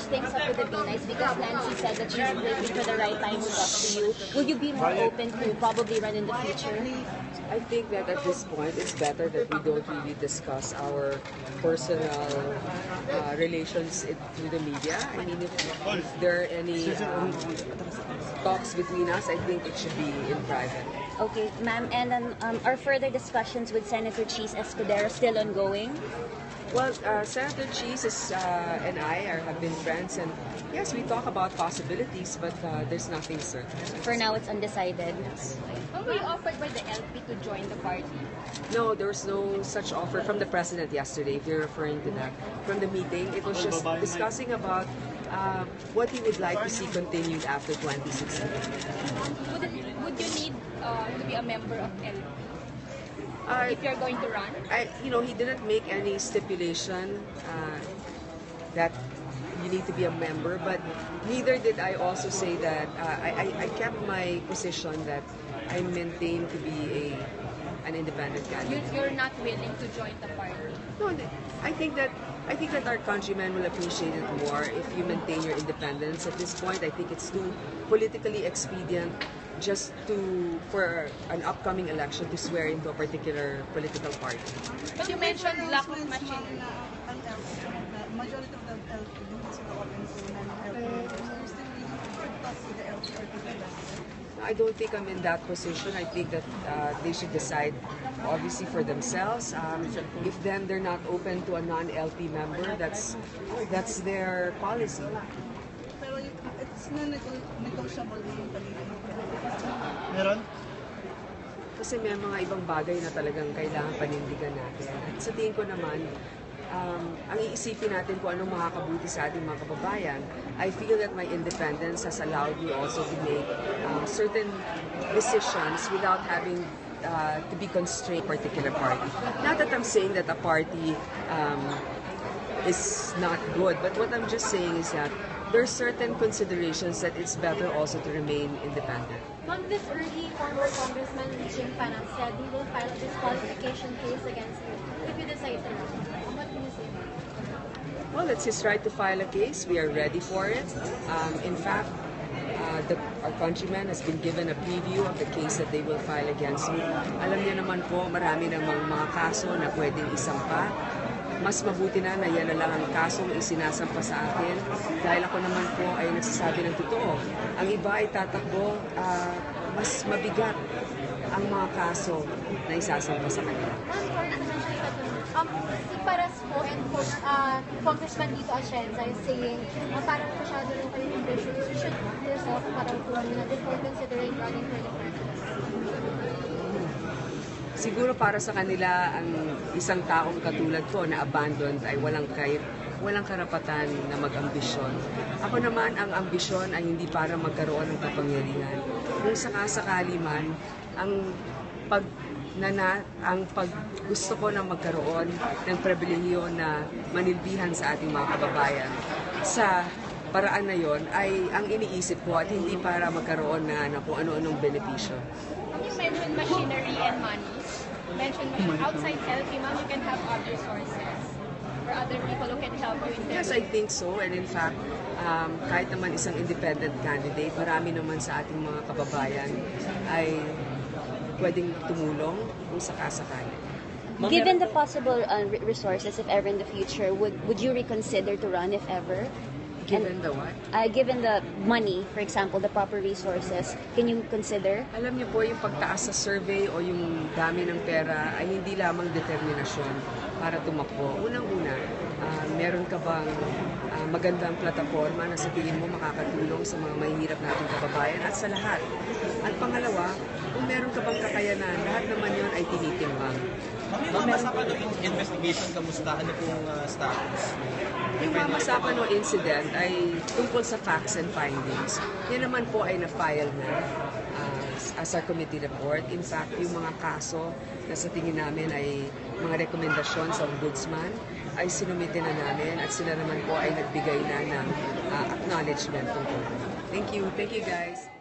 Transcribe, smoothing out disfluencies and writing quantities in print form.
things up with the B-Nights because Nancy said that she's waiting for the right time to talk to you. Will you be more open to probably run in the future? I think that at this point, it's better that we don't really discuss our personal relations through the media. I mean, if there are any talks between us, I think it should be in private. Okay, ma'am. And then are further discussions with Senator Cheese Escudero still ongoing? Well, Senator Cheese and I have been friends, and yes, we talk about possibilities, but there's nothing certain. For now, it's undecided. Were you offered by the LP to join the party? No, there was no such offer from the president yesterday, if you're referring to that. From the meeting, it was just discussing about what he would like to see continued after 2016. Would you need to be a member of LP if you're going to run? He didn't make any stipulation that you need to be a member, but neither did I also say that I kept my position that I maintain to be an independent candidate. You're not willing to join the party? No, I think that our countrymen will appreciate it more if you maintain your independence. At this point, I think it's too politically expedient just for an upcoming election to swear into a particular political party. But you mentioned lack of machinery. Majority of the LP is open to non-LP members. Are you still willing to talk with the LP or to the I don't think I'm in that position. I think that they should decide, obviously, for themselves. If then they're not open to a non-LP member, that's their policy. Pero it's non-negotiable yung Meron? Kasi may mga ibang bagay na talagang kailangan panindigan natin. At sa tingin ko naman, ang iisipin natin kung anong makakabuti sa ating mga kababayan. I feel that my independence has allowed me also to make certain decisions without having to be constrained to a particular party. Not that I'm saying that a party is not good, but what I'm just saying is that there are certain considerations that it's better also to remain independent. On this early, former Congressman Jim Panas said he will file a disqualification case against you if you decide to run. What can you say about it? Well, it's his right to file a case. We are ready for it. In fact, our countryman has been given a preview of the case that they will file against me. Alam niyo naman po, marami namang mga kaso na pwedeng isampa. Mas mabuti na yan na lang ang kasong isinasampa sa akin dahil ako naman po ay nagsasabi ng totoo. Ang iba ay tatakbo, mas mabigat ang mga kaso na isasampa sa kanila. Si Paras po and Congressman Tito Atienza is saying parang masyado rin kayo ambitious. You should yourself parang tuwan na before considering running for the president. Siguro para sa kanila, ang isang taong katulad ko na abandoned ay walang karapatan na mag-ambisyon. Ako naman, ang ambisyon ay hindi para magkaroon ng kapangyarihan. Kung sakasakali man, gusto ko na magkaroon ng pribilehiyo na manilbihan sa ating mga kababayan. Sa paraan na yon ay ang iniisip ko at hindi para magkaroon na kung ano-anong benepisyo. You mentioned machinery and money. Outside LP, ma'am, you can have other sources or other people who can help you in Yes, I think so. And in fact, kahit naman isang independent candidate, marami naman sa ating mga kababayan ay pwedeng tumulong kung sakasakali. Given the possible resources, if ever in the future, would you reconsider to run if ever? Given the what? Given the money, for example, the proper resources, can you consider? Alam niyo po, yung pagtaas sa survey o yung dami ng pera ay hindi lamang determinasyon para tumakbo. Unang-una, meron ka bang magandang plataforma na sa tingin mo makakatulong sa mga mahihirap nating kababayan at sa lahat? At pangalawa, kung meron ka bang kakayanan, lahat naman yun ay tinitimbang. Ma'am, masapan ng investigation, kamusta? Ano pong status? Yung mamasapan ng incident ay tungkol sa facts and findings. Yan naman po ay na-file na as our committee report. In fact, yung mga kaso na sa tingin namin ay mga rekomendasyon sa ombudsman ay sinumite na namin at sila naman po ay nagbigay na ng acknowledgement tungkol. Thank you. Thank you, guys.